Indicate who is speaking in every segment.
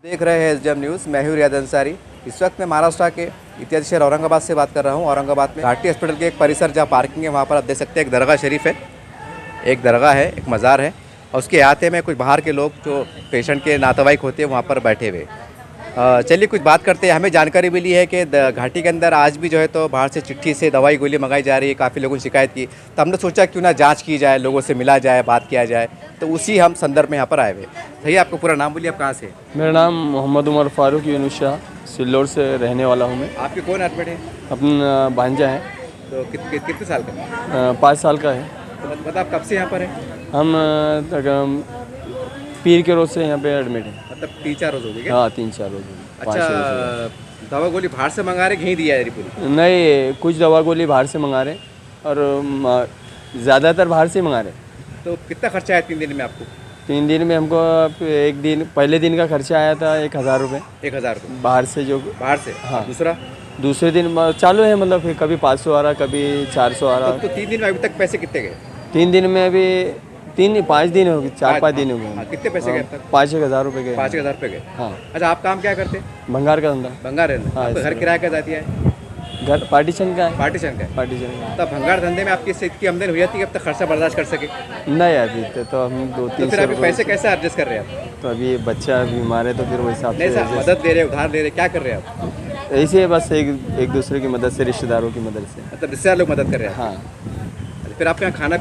Speaker 1: देख रहे हैं एसडीएम न्यूज़। मैं हूं रियाद अंसारी। इस वक्त मैं महाराष्ट्र के इत्यादि शहर औरंगाबाद से बात कर रहा हूं। औरंगाबाद में घाटी हॉस्पिटल के एक परिसर जहां पार्किंग है वहां पर आप देख सकते हैं एक दरगाह शरीफ है, एक दरगाह है, एक मज़ार है और उसके अहाते में कुछ बाहर के लोग जो पेशेंट के नातेवाईक होते हैं वहाँ पर बैठे हुए। चलिए कुछ बात करते हैं। हमें जानकारी मिली है कि घाटी के अंदर आज भी जो है तो बाहर से चिट्ठी से दवाई गोली मंगाई जा रही है। काफ़ी लोगों ने शिकायत की, तो हमने सोचा क्यों ना जांच की जाए, लोगों से मिला जाए, बात किया जाए, तो उसी हम संदर्भ में यहाँ पर आए हुए। भैया आपको पूरा नाम बोलिए, आप कहाँ से?
Speaker 2: मेरा नाम मोहम्मद उमर फारूक यूनुस शाह, सिल्लोड से रहने वाला हूँ मैं।
Speaker 1: आपके कौन एडमिट है?
Speaker 2: अपना भांजा है।
Speaker 1: तो कितने साल का?
Speaker 2: 5 साल का है।
Speaker 1: तो मतलब आप कब से यहाँ पर हैं?
Speaker 2: हम पीर के रोज़ से यहाँ पे एडमिट है।
Speaker 1: मतलब 3-4 रोज हो गए क्या?
Speaker 2: हाँ 3-4 रोज।
Speaker 1: अच्छा, दवा गोली बाहर से मंगा रहे, यहीं दिया है पूरी?
Speaker 2: नहीं, कुछ दवा गोली बाहर से मंगा रहे और ज़्यादातर बाहर से मंगा रहे।
Speaker 1: तो कितना खर्चा आया 3 दिन में आपको?
Speaker 2: 3 दिन में हमको एक दिन पहले दिन का खर्चा आया था 1000 रुपये।
Speaker 1: 1000 रुपये
Speaker 2: बाहर से जो
Speaker 1: बाहर से?
Speaker 2: हाँ।
Speaker 1: दूसरे
Speaker 2: दिन चालू है, मतलब फिर कभी 500 आ रहा, कभी 400 आ रहा।
Speaker 1: तो 3 दिन में अभी तक पैसे कितने गए?
Speaker 2: 3 दिन में अभी 5 दिन हो गए, 4-5 दिन हो गए।
Speaker 1: कितने पैसे गए अब तक?
Speaker 2: 5,000 रुपये गए।
Speaker 1: 5,000 रुपये गए।
Speaker 2: हाँ।
Speaker 1: अच्छा, आप काम क्या करते हैं?
Speaker 2: भंगार का धंधा।
Speaker 1: भंगार है ना? आपका घर किराया क्या जाती है?
Speaker 2: घर पार्टीशन का है।
Speaker 1: पार्टीशन का है।
Speaker 2: पार्टीशन का।
Speaker 1: तब भंगार धंधे में आपकी इससे इतनी आमदनी हो जाती है कि अब तक खर्चा बर्दाश्त कर सके?
Speaker 2: नहीं, अभी तो हम 2-3
Speaker 1: तो फिर अभी पैसे कैसे एडजस्ट कर रहे हैं आप?
Speaker 2: तो अभी बच्चा बीमार है तो फिर वही हिसाब
Speaker 1: नहीं
Speaker 2: से
Speaker 1: साहब, मदद ले रहे, उधार ले रहे, क्या कर रहे हैं आप?
Speaker 2: ऐसे बस एक दूसरे की मदद से, रिश्तेदारों की मदद से।
Speaker 1: मतलब रिश्तेदार लोग मदद कर रहे हैं?
Speaker 2: हाँ।
Speaker 1: फिर आपके यहाँ खाना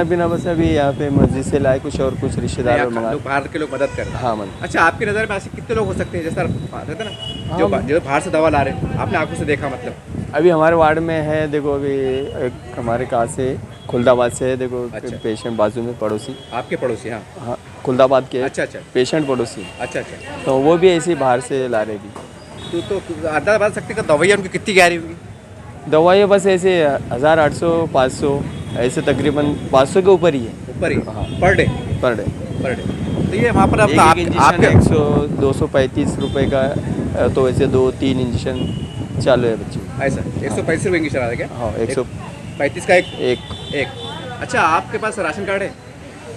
Speaker 1: पीना?
Speaker 2: बस अभी यहाँ पे मस्जिद से लाए कुछ और कुछ रिश्तेदार मंगा।
Speaker 1: बाहर के लोग मदद कर रहे हैं?
Speaker 2: हाँ मदद।
Speaker 1: अच्छा, आपकी नज़र में ऐसे कितने लोग हो सकते हैं जैसा रहता ना जो बाहर से दवा ला रहे हैं, आपने आंखों से देखा? मतलब
Speaker 2: अभी हमारे वार्ड में है, देखो अभी एक हमारे कहाँ से खुलदाबाद से है, देखो।
Speaker 1: अच्छा।
Speaker 2: पेशेंट बाजू में पड़ोसी।
Speaker 1: आपके पड़ोसी? हाँ
Speaker 2: हाँ, खुलदाबाद के।
Speaker 1: अच्छा।
Speaker 2: पेशेंट पड़ोसी।
Speaker 1: अच्छा।
Speaker 2: तो वो भी ऐसे ही बाहर से ला रहे भी।
Speaker 1: तो अंदाजा बता सकते हैं दवाइयाँ उनकी कितनी गहरी होंगी?
Speaker 2: दवाइयाँ बस ऐसे 1800-500 ऐसे, तकरीबन 500 के ऊपर ही है।
Speaker 1: ऊपर ही?
Speaker 2: हाँ।
Speaker 1: Per day? तो ये वहाँ पर आपका आपके
Speaker 2: 235 रुपये का, तो ऐसे 2-3 इंजेक्शन चालू है बच्चों।
Speaker 1: ऐसा 135 रुपये इंजेक्शन आ रहा है क्या?
Speaker 2: हाँ,
Speaker 1: 135 का एक। अच्छा, आपके पास राशन कार्ड है?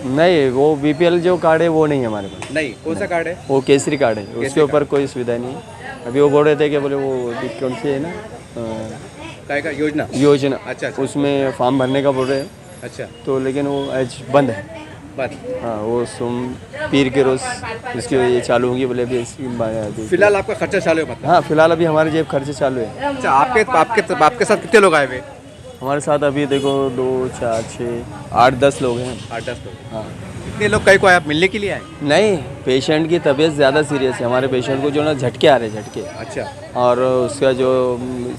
Speaker 2: नहीं, वो बीपीएल जो कार्ड है वो नहीं है हमारे पास।
Speaker 1: नहीं, कौन सा कार्ड है?
Speaker 2: वो केसरी कार्ड है, उसके ऊपर कोई सुविधा नहीं है। अभी वो बोल रहे थे कि बोले वो कौन सी है ना,
Speaker 1: काय का योजना? अच्छा।
Speaker 2: उसमें फॉर्म भरने का बोल रहे हैं।
Speaker 1: अच्छा।
Speaker 2: तो लेकिन वो आज बंद है। हाँ, वो पीर के रोज़ इसकी ये चालू होंगी बोले अभी इसकी।
Speaker 1: फिलहाल आपका खर्चा चालू है मतलब?
Speaker 2: हाँ, फिलहाल अभी हमारे जेब खर्चे चालू है।
Speaker 1: अच्छा, आपके साथ कितने लोग आए हुए?
Speaker 2: हमारे साथ अभी देखो 2, 4, 6, 8, 10 लोग हैं।
Speaker 1: 8-10 लोग?
Speaker 2: हाँ।
Speaker 1: इतने लोग कई को आए, आप मिलने के लिए आए?
Speaker 2: नहीं, पेशेंट की तबीयत ज़्यादा सीरियस है। हमारे पेशेंट को जो ना झटके आ रहे हैं, झटके।
Speaker 1: अच्छा।
Speaker 2: और उसका जो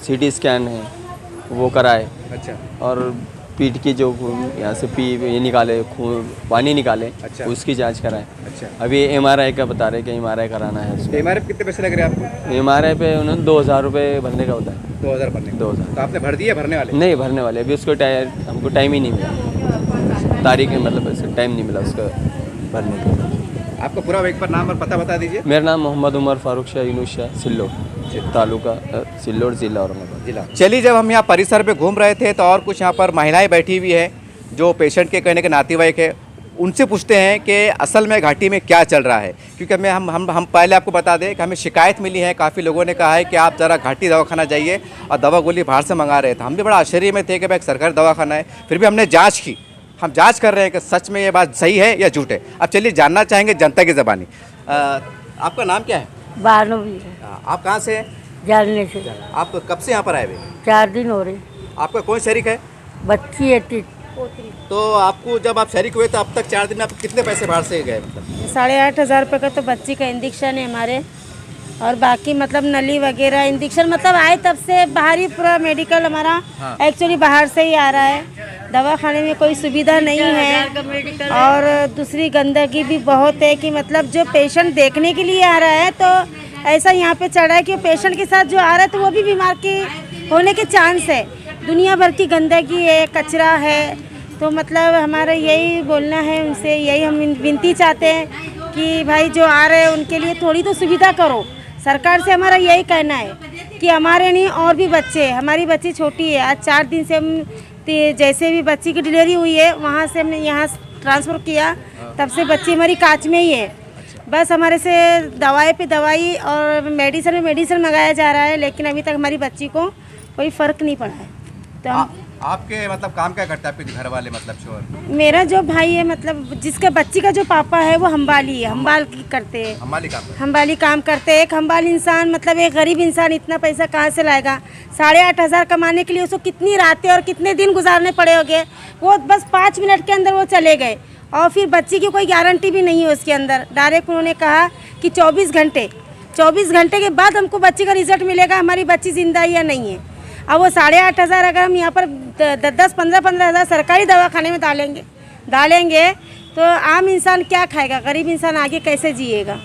Speaker 2: CT स्कैन है वो कराए।
Speaker 1: अच्छा।
Speaker 2: और पीठ की जो यहाँ से ये निकाले, खून पानी निकाले।
Speaker 1: अच्छा।
Speaker 2: उसकी जांच कराए।
Speaker 1: अच्छा।
Speaker 2: अभी MRI का बता रहे कि MRI कराना है उसको।
Speaker 1: MRI कितने पैसे लग रहे हैं आपको?
Speaker 2: MRI पे उन्होंने 2000 रुपये भरने का होता है।
Speaker 1: 2000 भरने?
Speaker 2: 2000।
Speaker 1: तो आपने भर दिया? भरने वाले?
Speaker 2: नहीं, भरने वाले। अभी उसको हमको टाइम ही नहीं मिला, तारीख में, मतलब ऐसे टाइम नहीं मिला उसका भरने का।
Speaker 1: आपका पूरा एक बार नाम और पता बता दीजिए।
Speaker 2: मेरा नाम मोहम्मद उमर फारूक शाह यूनुस शाह, सिल्लोड तालुका, सिल्लोड जिला, औरंगाबाद
Speaker 1: जिला। चलिए, जब हम यहाँ परिसर पे घूम रहे थे तो और कुछ यहाँ पर महिलाएं बैठी हुई है जो पेशेंट के कहने के नातेवाईक है। उनसे पूछते हैं कि असल में घाटी में क्या चल रहा है, क्योंकि हम पहले आपको बता दें कि हमें शिकायत मिली है। काफ़ी लोगों ने कहा है कि आप ज़रा घाटी दवाखाना जाइए, और दवा गोली बाहर से मंगा रहे थे। हम भी बड़ा आश्चर्य में थे कि भाई एक सरकारी दवाखाना है, फिर भी हमने जाँच की। हम जांच कर रहे हैं कि सच में ये बात सही है या झूठ है। अब चलिए जानना चाहेंगे जनता की ज़बानी। आपका नाम क्या है?
Speaker 3: बानो।
Speaker 1: आप कहाँ से हैं?
Speaker 3: जानने से।
Speaker 1: आप कब से यहाँ पर आए हुए?
Speaker 3: 4 दिन हो रहे।
Speaker 1: आपका कौन शरीक है?
Speaker 3: बच्ची है 3।
Speaker 1: तो आपको जब आप शरीक हुए तो अब तक 4 दिन में आपको कितने पैसे बाहर से गए? मतलब
Speaker 3: 8,500 रुपये का तो बच्ची का इंजेक्शन है हमारे, और बाकी मतलब नली वगैरह इंजेक्शन, मतलब आए तब से बाहर ही पूरा मेडिकल हमारा। हाँ। एक्चुअली बाहर से ही आ रहा है। दवाखाने में कोई सुविधा नहीं है, और दूसरी गंदगी भी बहुत है कि मतलब जो पेशेंट देखने के लिए आ रहा है तो ऐसा यहाँ पे चढ़ा है कि पेशेंट के साथ जो आ रहा है तो वो भी बीमार के होने के चांस है। दुनिया भर की गंदगी है, कचरा है। तो मतलब हमारा यही बोलना है उनसे, यही हम विनती चाहते हैं कि भाई जो आ रहे हैं उनके लिए थोड़ी तो सुविधा करो। सरकार से हमारा यही कहना है कि हमारे नहीं और भी बच्चे, हमारी बच्ची छोटी है। आज 4 दिन से हम जैसे भी बच्ची की डिलीवरी हुई है वहाँ से हमने यहाँ ट्रांसफ़र किया, तब से बच्ची हमारी कांच में ही है। बस हमारे से दवाई पे दवाई और मेडिसिन में मेडिसिन मंगाया जा रहा है, लेकिन अभी तक हमारी बच्ची को कोई फ़र्क नहीं पड़ा है। तो
Speaker 1: आपके मतलब काम क्या करता है आपके घर वाले, मतलब शोहर?
Speaker 3: मेरा जो भाई है, मतलब जिसका बच्ची का जो पापा है वो हम्बाली है, हम्बाल करते हैं, हम्बाली काम करते हैं। एक हम्बाल इंसान, मतलब एक गरीब इंसान इतना पैसा कहाँ से लाएगा? 8,500 कमाने के लिए उसको कितनी रातें और कितने दिन गुजारने पड़े होंगे। वो बस 5 मिनट के अंदर वो चले गए, और फिर बच्ची की कोई गारंटी भी नहीं है उसके अंदर। डायरेक्ट उन्होंने कहा कि 24 घंटे के बाद हमको बच्ची का रिजल्ट मिलेगा, हमारी बच्ची जिंदा है या नहीं है। अब वो 8,500 अगर हम यहाँ पर 10-15 हज़ार सरकारी दवाखाने में डालेंगे तो आम इंसान क्या खाएगा? गरीब इंसान आगे कैसे जिएगा?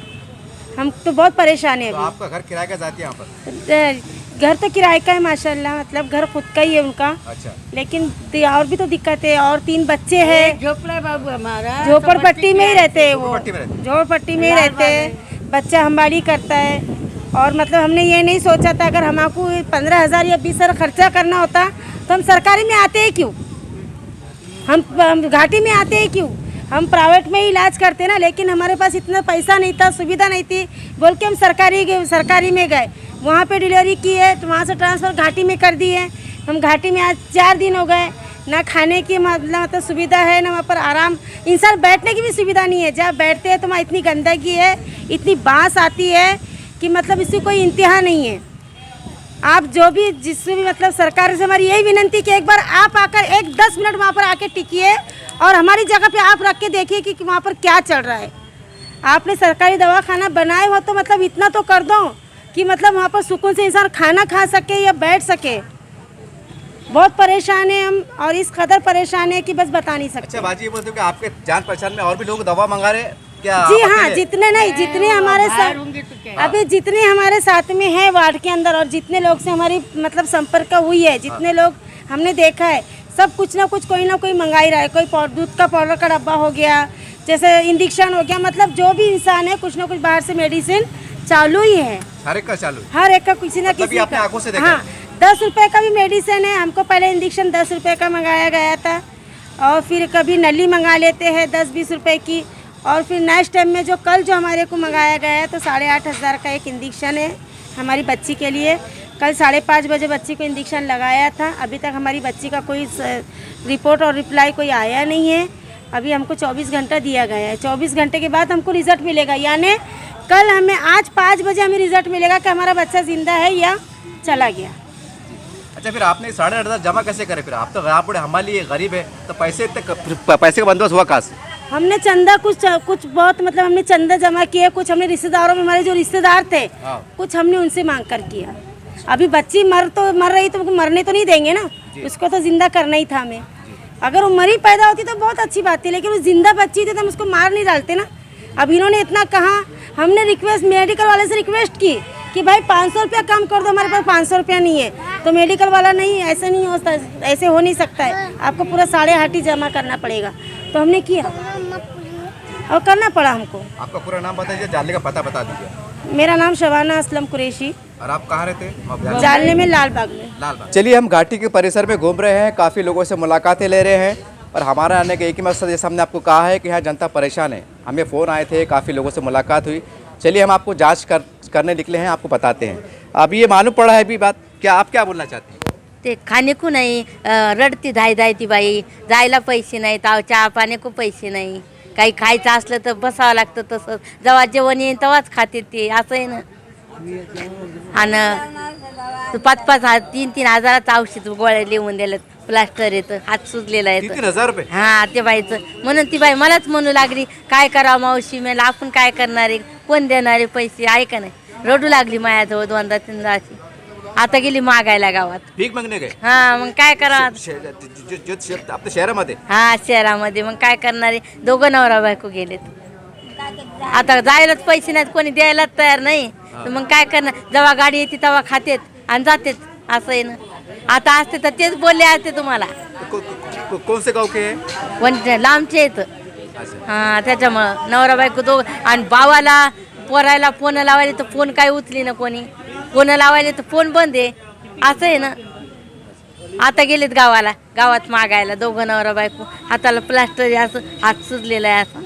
Speaker 3: हम तो बहुत परेशान है।
Speaker 1: तो आपका घर किराए का जाती है यहाँ पर?
Speaker 3: घर तो किराए का है माशाल्लाह, मतलब घर खुद का ही है उनका।
Speaker 1: अच्छा।
Speaker 3: लेकिन और भी तो दिक्कत है, और 3 बच्चे हैं।
Speaker 4: झोपड़ा बाबू हमारा
Speaker 3: झोपड़पट्टी में ही रहते हैं, वो
Speaker 1: झोपड़पट्टी में
Speaker 3: झोपड़पट्टी में ही रहते हैं। बच्चा हम्बाली करता है, और मतलब हमने ये नहीं सोचा था अगर हमको 15,000 या 20,000 खर्चा करना होता तो हम सरकारी में आते हैं क्यों? हम घाटी में आते हैं क्यों? हम प्राइवेट में ही इलाज करते ना, लेकिन हमारे पास इतना पैसा नहीं था, सुविधा नहीं थी, बोल के हम सरकारी में गए। वहाँ पे डिलीवरी की है, तो वहाँ से ट्रांसफ़र घाटी में कर दी है। हम घाटी में आज 4 दिन हो गए, ना खाने की मतलब सुविधा है, ना वहाँ पर आराम, इंसान बैठने की भी सुविधा नहीं है। जहाँ बैठते हैं तो वहाँ इतनी गंदगी है, इतनी बांस आती है कि मतलब इसकी कोई इंतहा नहीं है। आप जो भी जिससे भी मतलब सरकार से हमारी यही विनंती कि एक बार आप आकर 10 मिनट वहाँ पर आके टिकिए, और हमारी जगह पे आप रख के देखिए कि वहाँ पर क्या चल रहा है। आपने सरकारी दवाखाना बनाए हो तो मतलब इतना तो कर दो कि मतलब वहाँ पर सुकून से इंसान खाना खा सके या बैठ सके। बहुत परेशान है हम, और इस कदर परेशान है कि बस बता नहीं सकते।
Speaker 1: अच्छा बाजी, ये बोलते हो कि आपके जान पहचान में और भी लोग दवा मंगा रहे हैं क्या?
Speaker 3: जी हाँ, जितने नहीं, जितने हमारे साथ अभी जितने हमारे साथ में है वार्ड के अंदर, और जितने लोग से हमारी मतलब संपर्क हुई है, जितने लोग हमने देखा है, सब कुछ ना कुछ कोई ना कोई मंगा ही रहा है। कोई दूध का पाउडर का डब्बा हो गया, जैसे इंजेक्शन हो गया, मतलब जो भी इंसान है कुछ ना कुछ बाहर से मेडिसिन चालू ही है।
Speaker 1: हर एक का चालू?
Speaker 3: हर एक का किसी ना किसी
Speaker 1: आपने आंखों से देखा?
Speaker 3: हाँ, 10 रुपए का भी मेडिसिन है। हमको पहले इंजेक्शन 10 रुपए का मंगाया गया था, और फिर कभी नली मंगा लेते हैं 10-20 रुपए की, और फिर नेक्स्ट टाइम में जो कल जो हमारे को मंगाया गया है तो 8,500 का एक इंजेक्शन है हमारी बच्ची के लिए। कल 5:30 बजे बच्ची को इंजेक्शन लगाया था। अभी तक हमारी बच्ची का कोई रिपोर्ट और रिप्लाई कोई आया नहीं है। अभी हमको 24 घंटा दिया गया है, 24 घंटे के बाद हमको रिज़ल्ट मिलेगा, यानी कल हमें आज 5 बजे हमें रिज़ल्ट मिलेगा कि हमारा बच्चा ज़िंदा है या चला गया।
Speaker 1: अच्छा, फिर आपने 8,500 जमा कैसे करे? फिर आप तो बड़े हमारी गरीब है, तो पैसे का बंदोबस्त हुआ कहाँ से?
Speaker 3: हमने चंदा कुछ बहुत मतलब हमने चंदा जमा किया, कुछ हमने रिश्तेदारों में, हमारे जो रिश्तेदार थे कुछ हमने उनसे मांग कर किया। अभी बच्ची मर रही तो मरने तो नहीं देंगे ना, उसको तो जिंदा करना ही था हमें। अगर वो मरी पैदा होती तो बहुत अच्छी बात थी, लेकिन वो जिंदा बच्ची थी तो हम उसको मार नहीं डालते ना। अब इन्होंने इतना कहा, हमने मेडिकल वाले से रिक्वेस्ट की कि भाई 500 रुपया कम कर दो, हमारे पास 500 रुपया नहीं है। तो मेडिकल वाला नहीं, ऐसे नहीं होता, ऐसे हो नहीं सकता है, आपको पूरा 8.5 जमा करना पड़ेगा। तो हमने किया और करना पड़ा हमको।
Speaker 1: आपका पूरा नाम बताइए, जालने का पता बता दीजिए।
Speaker 3: मेरा नाम शबाना असलम कुरैशी,
Speaker 1: और आप कहाँ रहते हैं?
Speaker 3: जालने में, लालबाग में।
Speaker 1: लालबाग। चलिए, हम घाटी के परिसर में घूम रहे हैं, काफ़ी लोगों से मुलाकातें ले रहे हैं, और हमारा आने का एक ही मकसद, जैसे हमने आपको कहा है कि यहाँ जनता परेशान है। हमें फ़ोन आए थे, काफ़ी लोगों से मुलाकात हुई। चलिए, हम आपको जाँच करने निकले हैं, आपको बताते हैं। अभी ये मालूम पड़ा है अभी बात, क्या आप क्या बोलना चाहती हैं?
Speaker 4: ते खाने को नाही, रडती धाय ती बाई, जायला पैसे नाही, चहा पाणी को पैसे नाही, काही खायचं असलं तर बसावं लागतं तसंच, जेव्हा जेवण येईल तेव्हाच खाते ते, असं आहे ना। आणि 5-5 3-3 हजाराचं औषध गोळ्या लिहून दिलं, प्लास्टर येतं, हात सुजलेला येतं।
Speaker 1: 3,000 रुपये?
Speaker 4: हां, ते बाईचं म्हणून ती बाई मलाच म्हणू लागली, काय करावं मावशी, मला आपण काय करणारे, कोण देणारे पैसे, आहे का नाही। रडू लागली माझ्याजवळ 2-3दा अशी। आता गेली मागायला गावात,
Speaker 1: भीक मागणे गए?
Speaker 4: हा, मग काय करावं
Speaker 1: आपल्या शहरामध्ये?
Speaker 4: हा, शहरामध्ये मग काय करणारे, दोघं नवरा बायको गेलेत। आता जायलाच पैसे नाहीत, कोणी द्यायलाच तयार नाही, तर मग काय करणार, जेव्हा गाडी येते तेव्हा खातेत आणि जातेत, असं आहे ना। आता असते तर तेच बोलले असते तुम्हाला।
Speaker 1: कौन से गाव के?
Speaker 4: लांबचे येतं। हां, त्याच्यामुळं नवरा बायको दोघं, आणि भावाला पोरायला फोन लावायला तर फोन काय उचली ना कोणी, फोन लावायला तर फोन बंद आहे, असं आहे ना। आता गेलेत गावात मागायला, दोघं नवरा बायको, हाताला प्लास्टर असं, हात सुजलेला आहे असं।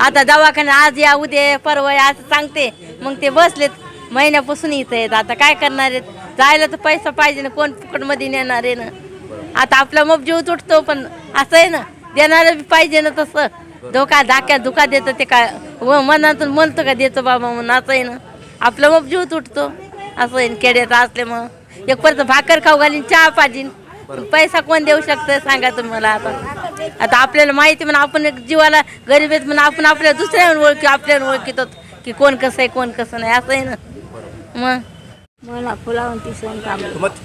Speaker 4: आता दवाखान्यात आज या उद्या परवा या असं सांगते, मग ते बसलेत महिन्यापासून इथं येत. आता काय करणार आहेत, जायला तर पैसा पाहिजे ना, कोण फुकटमध्ये नेणार आहे ना. आता आपला मग जीव तुटतो, पण असं आहे ना, देणारं पाहिजे ना. तसं धोका देतं ते काय मनातून म्हणतं का देतो बाबा म्हणून, असं आहे ना. आपला मग जीव तुटतो, असं आहे. खेड्यात असल्यामुळं एक परत भाकर खाऊ घालीन, चहा पाजीन, पैसा कोण देऊ शकतं सांगा तुम्ही मला. आता आपल्याला माहिती म्हणून आपण एक जीवाला गरीब आहेत म्हणून आपण आपल्या दुसऱ्यावर ओळखी, आपल्याला ओळखीतो की कोण कसं आहे कोण कसं नाही, असं आहे ना. मग
Speaker 5: मला फुलावंती सोन काम.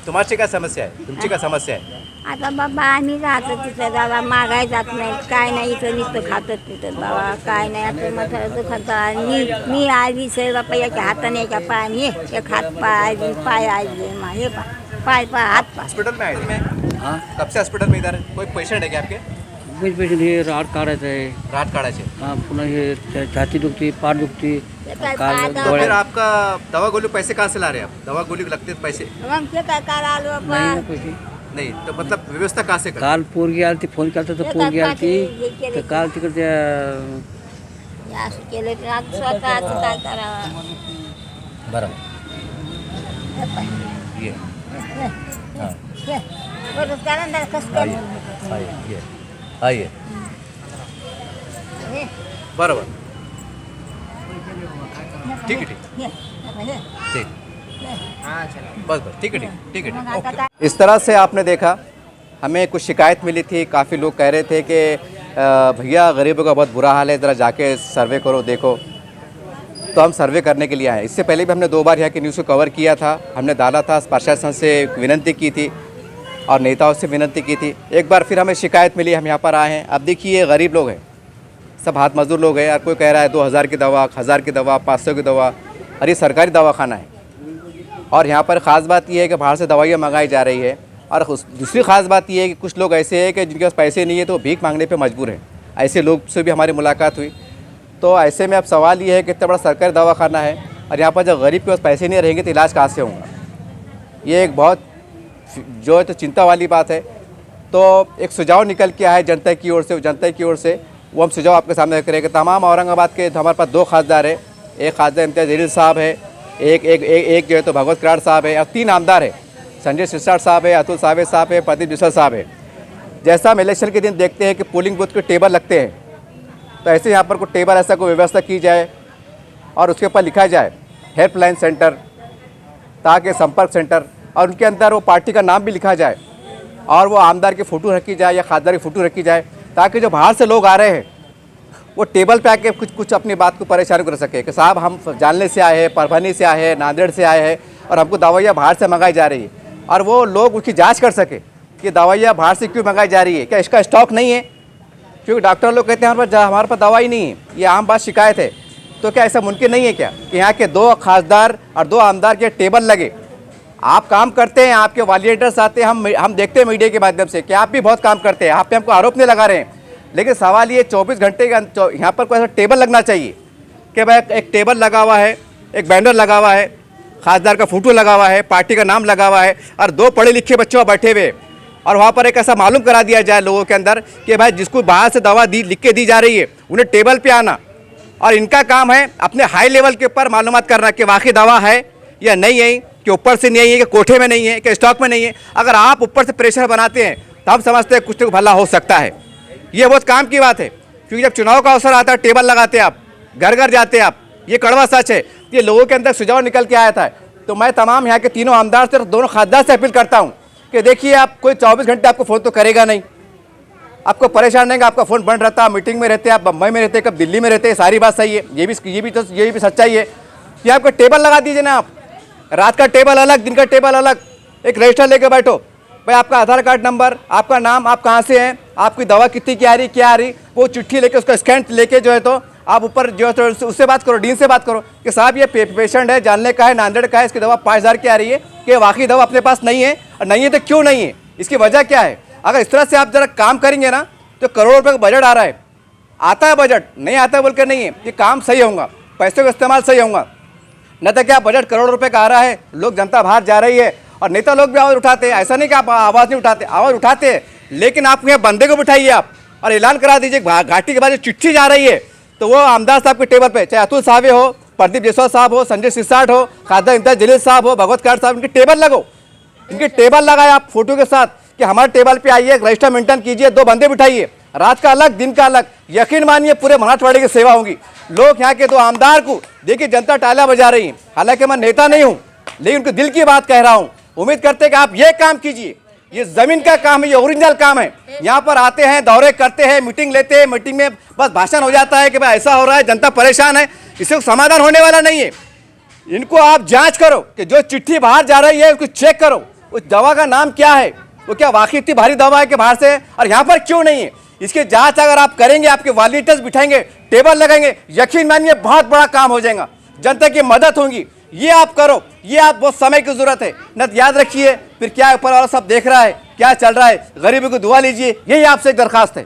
Speaker 1: तुम्हारी क्या समस्या है, तुमची काय समस्या आहे?
Speaker 5: आता बाबा आम्ही राहतो तिथं दादा, मागाय जात नाही काय नाही, इथं नुसतं खातात तिथं बाबा, काय नाही. आता मग खाता मी आली रुपयाच्या हाताने एका पायाने एक हात पाय आली हे पाय हात पाय.
Speaker 1: हॉस्पिटल में आए थे? हाँ, कब से हॉस्पिटल में इधर कोई पेशेंट है क्या आपके?
Speaker 6: कुछ पेशंट हे राट काढायचं आहे.
Speaker 1: रात काढायचे.
Speaker 6: हां, पुन्हा हे छाती दुखती, पाठ दुखती, काल
Speaker 1: तो
Speaker 6: डोळे
Speaker 1: फिर आपका दवा गोली पैसे कहाँ से ला रहे हैं आप? दवा गोली लगते हैं पैसे
Speaker 5: मग ते काय आलो
Speaker 6: नाही ना पैसे.
Speaker 1: नहीं, तो मतलब व्यवस्था कहाँ से कर?
Speaker 6: काल पोरगी आली, फोन केला तर पोरगी आली, तर काल तिकडे त्या
Speaker 5: असं केलं तर आज स्वतः असं काय करावं.
Speaker 1: बराबर ये
Speaker 5: कसं
Speaker 1: आइए आइए बराबर ठीक है ठीक बस ठीक है ठीक है ओके. इस तरह से आपने देखा, हमें कुछ शिकायत मिली थी. काफ़ी लोग कह रहे थे कि भैया गरीबों का बहुत बुरा हाल है, ज़रा जाके सर्वे करो देखो. तो हम सर्वे करने के लिए आए. इससे पहले भी हमने 2 बार यहाँ की न्यूज़ को कवर किया था. हमने डाला था, प्रशासन से विनती की थी और नेताओं से विनती की थी. एक बार फिर हमें शिकायत मिली, हम यहाँ पर आए हैं. अब देखिए ये गरीब लोग हैं, सब हाथ मजदूर लोग हैं. और कोई कह रहा है 2000 की दवा, 1000 की दवा, 500 की दवा. और ये सरकारी दवाखाना है. और यहाँ पर ख़ास बात यह है कि बाहर से दवाइयाँ मंगाई जा रही है. और दूसरी ख़ास बात यह है कि कुछ लोग ऐसे हैं कि जिनके पास पैसे नहीं है तो भीख मांगने पे मजबूर हैं. ऐसे लोग से भी हमारी मुलाकात हुई. तो ऐसे में अब सवाल ये है कि इतना बड़ा सरकारी दवाखाना है और यहाँ पर जब गरीब के पास पैसे नहीं रहेंगे तो इलाज कहाँ से होगा. ये एक बहुत जो है तो चिंता वाली बात है. तो एक सुझाव निकल के आया है जनता की ओर से, वो हम सुझाव आपके सामने करेंगे. तमाम औरंगाबाद के हमारे पास 2 खासदार है. एक खासदार इम्तियाज़ जलील साहब है, एक जो है तो भगवत कराड़ साहब है, और 3 आमदार है. संजय सिरसाट साहब है, अतुल सावे साहब है, प्रदीप बिसल साहब है. जैसा हम इलेक्शन के दिन देखते हैं कि पोलिंग बूथ के टेबल लगते हैं, तो ऐसे यहाँ पर कोई टेबल ऐसा कोई व्यवस्था की जाए और उसके ऊपर लिखा जाए हेल्पलाइन सेंटर, ताकि संपर्क सेंटर, और उनके अंदर वो पार्टी का नाम भी लिखा जाए और वो आमदार की फ़ोटो रखी जाए या खासदार की फ़ोटो रखी जाए, ताकि जो बाहर से लोग आ रहे हैं वो टेबल पे आके कुछ अपनी बात को परेशान कर सके कि साहब हम जानले से आए हैं, परभनी से आए हैं, नांदेड़ से आए हैं और हमको दवाइयाँ बाहर से मंगाई जा रही है. और वो लोग उसकी जाँच कर सके कि दवाइयाँ बाहर से क्यों मंगाई जा रही है, क्या इसका स्टॉक नहीं है. क्योंकि डॉक्टर लोग कहते हैं हमारे पास दवाई नहीं है, ये आम बात शिकायत है. तो क्या ऐसा मुमकिन नहीं है क्या कि यहाँ के 2 खासदार और 2 आमदार के टेबल लगे. आप काम करते हैं, आपके वॉलंटियर्स आते हैं, हम देखते हैं मीडिया के माध्यम से कि आप भी बहुत काम करते हैं, आप पे हमको आरोप नहीं लगा रहे हैं. लेकिन सवाल ये 24 घंटे का यहाँ पर कोई ऐसा टेबल लगना चाहिए कि भाई एक टेबल लगा हुआ है, एक बैनर लगा हुआ है, खासदार का फ़ोटो लगा हुआ है, पार्टी का नाम लगा हुआ है और 2 पढ़े लिखे बच्चों बैठे हुए, और वहाँ पर एक ऐसा मालूम करा दिया जाए लोगों के अंदर कि भाई जिसको बाहर से दवा लिख के दी जा रही है उन्हें टेबल पे आना. और इनका काम है अपने हाई लेवल के ऊपर मालूमात करना कि वाकई दवा है या नहीं है, कि ऊपर से नहीं है, कि कोठे में नहीं है, कि स्टॉक में नहीं है. अगर आप ऊपर से प्रेशर बनाते हैं तो हम समझते हैं कुछ तो भला हो सकता है. ये बहुत काम की बात है, क्योंकि जब चुनाव का अवसर आता है टेबल लगाते हैं आप, घर घर जाते हैं आप. ये कड़वा सच है. ये लोगों के अंदर सुझाव निकल के आया था. तो मैं तमाम यहाँ के तीनों आमदार से और दोनों खासदार से अपील करता हूँ कि देखिए आप कोई 24 घंटे आपको फ़ोन तो करेगा नहीं, आपको परेशान रहेगा, आपका फ़ोन बंद रहता है, मीटिंग में रहते हैं, आप बम्बई में रहते हैं, कब दिल्ली में रहते हैं. सारी बात सही है, ये भी सच्चाई है कि आपको टेबल लगा दीजिए ना. आप रात का टेबल अलग, दिन का टेबल अलग, एक रजिस्टर लेके बैठो. भाई आपका आधार कार्ड नंबर, आपका नाम, आप कहाँ से हैं, आपकी दवा कितनी की आ रही, क्या आ रही, वो चिट्ठी लेके उसका स्कैन लेके जो है तो आप ऊपर जो है तो उससे बात करो, डीन से बात करो कि साहब ये पेशेंट है, जानने का है, नांदेड़ का है, इसकी दवा 5000 की आ रही है, कि वाकई दवा अपने पास नहीं है, और नहीं है तो क्यों नहीं है, इसकी वजह क्या है. अगर इस तरह से आप ज़रा काम करेंगे ना तो करोड़ों रुपये का बजट आ रहा है. आता है बजट, नहीं आता है बोल कर नहीं है, ये काम सही होगा, पैसों का इस्तेमाल सही होगा. न तो क्या बजट करोड़ों रुपये का आ रहा है, लोग जनता बाहर जा रही है और नेता लोग भी आवाज़ उठाते हैं. ऐसा नहीं कि आप आवाज़ नहीं उठाते, आवाज़ उठाते हैं, लेकिन आप यहाँ बंदे को बिठाइए आप और ऐलान करा दीजिए घाटी के बाद जो चिट्ठी जा रही है तो वो आमदार साहब के टेबल पे, चाहे अतुल साहब हो, प्रदीप जायसवाल साहब हो, संजय सिरसाट हो, खासदार इम्तियाज जलील साहब हो, भगवत कार साहब, इनकी टेबल लगो, इनके टेबल लगाए आप फोटो के साथ कि हमारे टेबल पे आइए, रजिस्टर मेंटेन कीजिए, 2 बंदे बिठाइए, रात का अलग दिन का अलग। यकीन मानिए पूरे मराठवाड़े की सेवा होगी। लोग यहाँ के 2 आमदार को देखिए, जनता टालियां बजा रही है। हालांकि मैं नेता नहीं हूँ, लेकिन उनके दिल की बात कह रहा हूँ। उम्मीद करते हैं कि आप ये काम कीजिए, ये जमीन का काम है, ये ओरिजिनल काम है। यहाँ पर आते हैं, दौरे करते हैं, मीटिंग लेते हैं, मीटिंग में बस भाषण हो जाता है कि भाई ऐसा हो रहा है, जनता परेशान है, इससे समाधान होने वाला नहीं है। इनको आप जांच करो कि जो चिट्ठी बाहर जा रही है उसको चेक करो, उस दवा का नाम क्या है, वो क्या वाकई इतनी भारी दवा है कि बाहर से, और यहाँ पर क्यों नहीं है। इसकी जांच अगर आप करेंगे, आपके वॉलंटियर्स बिठाएंगे, टेबल लगाएंगे, यकीन मानिए बहुत बड़ा काम हो जाएगा, जनता की मदद होगी। ये आप करो, ये आप बहुत समय की जरूरत है। न याद रखिए फिर क्या ऊपर वाला सब देख रहा है, क्या चल रहा है, गरीबों को दुआ लीजिए, यही आपसे एक दरखास्त है।